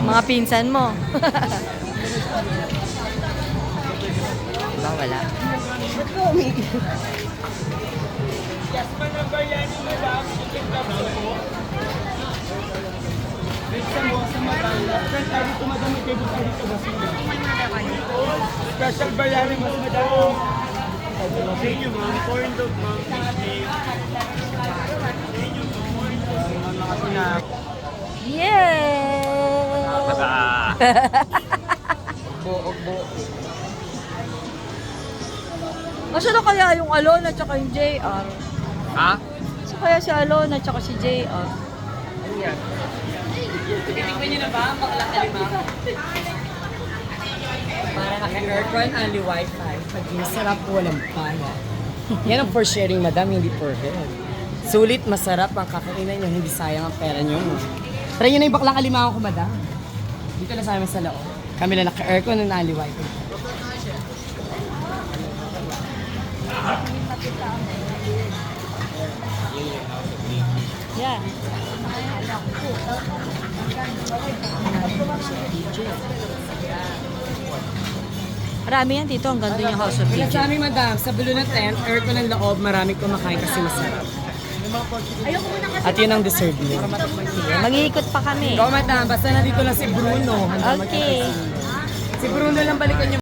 Mga pinsan mo. Diba wala? Ba't ka umigil? Special biryani mas madam. Thank you, ma'am. Corn dog, ma'am. Yay! Buog-buog. Asa na kaya yung Alon at saka yung JR? Ha? Asa kaya si Alon at saka si JR? Ano yan? Titikman niyo na ba ang bakla kalima? Para naka-aircon, only wifi. Pag masarap, walang pala. Yan ang for sharing, madam, hindi for head. Sulit, masarap ang kakainan nyo, hindi sayang ang pera nyo. Try nyo na yung baklang alimango ko, madam. Dito na sa amin sa loob. Kami na naka-aircon and only wifi. Yeah. Marami yan dito, ang ganda yung House of Wala DJ. sa amin, madam, sa Blue na tent, aircon ng loob, marami kumakain kasi masarap. At yun ang deserve niyo. Mag-iikot pa kami. Ikaw, madam, basta nandito lang si Bruno. Handa Okay. magkakasino. Si Bruno lang balikan niyo.